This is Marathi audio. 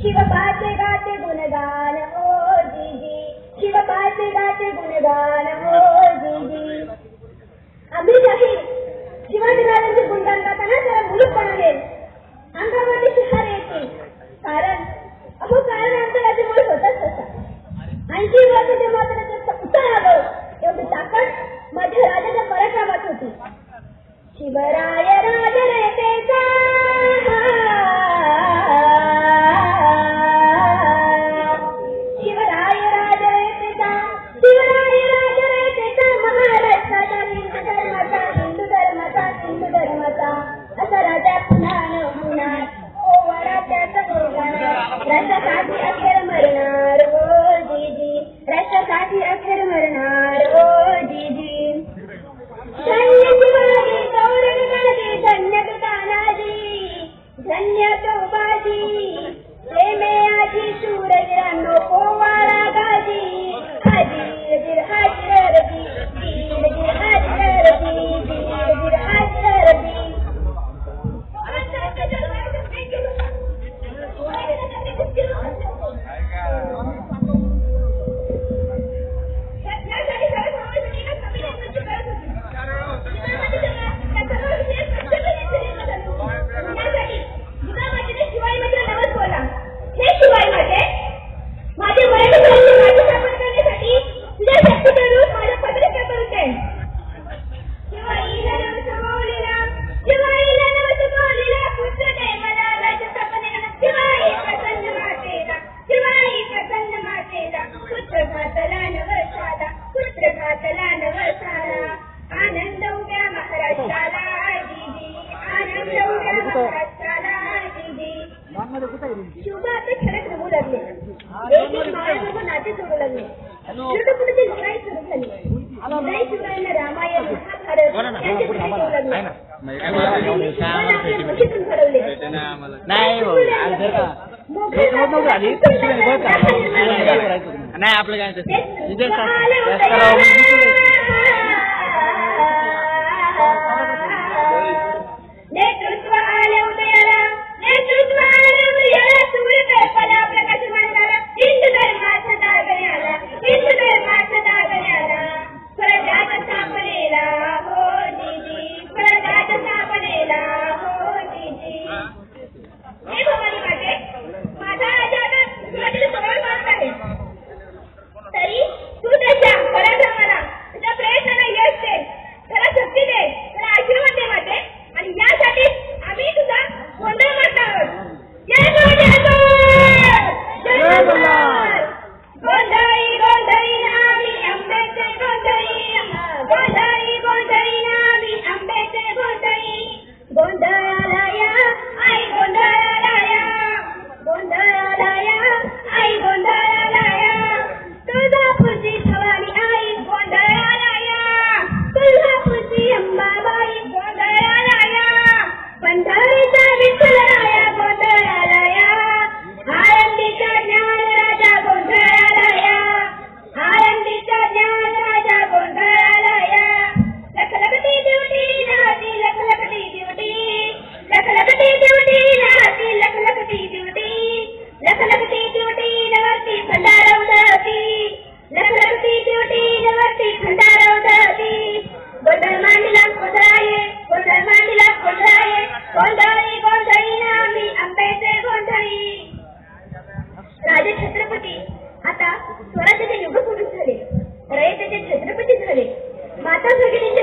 शिवपाचे गाते गुणगान हो जीजी, शिवपाचे गाते गुणगान हो जीजी. आम्ही काही शिवाजीराजांचे गुणगान गाताना त्याला मुलूकपणा येईल, अंगामध्ये शिहार येतील. कारण आमचं राज्य मूळ होतच तसा. 80 वर्षाचे मात्र उत्तर आलो एवढी ताकद माझ्या राजाच्या पराक्रमात होती. शिवराय राज रेतेचा राष्ट्रासाठी अखेर मरणार ओ जीजी, राष्ट्रासाठी अखेर मरणार ओ जीजी. धन्य शिवाजी गौरव गाजी, धन्य तानाजी, धन्य तोबाजी, प्रेमे आजी शूरवीरांनो पोवाडा गाजी. हाजीर गिर हाजीर रजी, गिर गिर हाजीर रजी, गिर गिर हाजीर रजी. नाही आपलं काय नेतृत्व आले उदयाला, नेतृत्व आले उदयाला, सूर्य कल्पना प्रकाश मंडला, हिंदू धर्माचा दागण्याला, हिंदू धर्माचा दागण्याला. स्वराज्यात स्थापनेला हो जीजी, स्वराज्यात स्थापनेला हो जीजी. हे भवानी माते, माझा राजा आता तुझ्या समोर मारत आहे, तरी तू त्याच्या पराक्रमाला, त्याच्या प्रयत्नाला यश दे, त्याला शक्ती दे, त्याला आशीर्वाद दे माते. आणि यासाठी आम्ही तुझा गोंधळ करत आहोत. जय गोंधळ, गोंधळी गोंधळी नामी आंब्याचे गोंधळी, गोंधळी गोंधळी नामी आंब्याचे गोंधळी. गोंधळाला या आई, गोंधळाला या, गोंधळाला या आई, गोंधळाला या. तुळजापूरची भवानी आई, गोंधळाला या, तुळजापूरची अंबाबाई, गोंधळाला या. पंढरीचा विठ्ठलराया, गोंधळाला या. आळंदीचा ज्ञानराजा, गोंधळाला या, आळंदीचा ज्ञानराजा, गोंधळाला या. लखलखती दिवटी नाती, लखलखती दिवटी, लखलखती दिवटी नाती, लखलखती दिवटी, लखलखती दिवटी नवरती भंडारा उधळती, लखलखती दिवटी नवरती भंडारा उधळती. गोंधळ मांडला गोंधळाये, गोंधळ मांडला गोंधळाये, गोंधळी गोंधळी नामी आंब्याचे गोंधळी. राजे छत्रपती आता स्वराज्याचे युगपुरुष झाले, रयतेचे छत्रपती झाले, माता भगिनीचे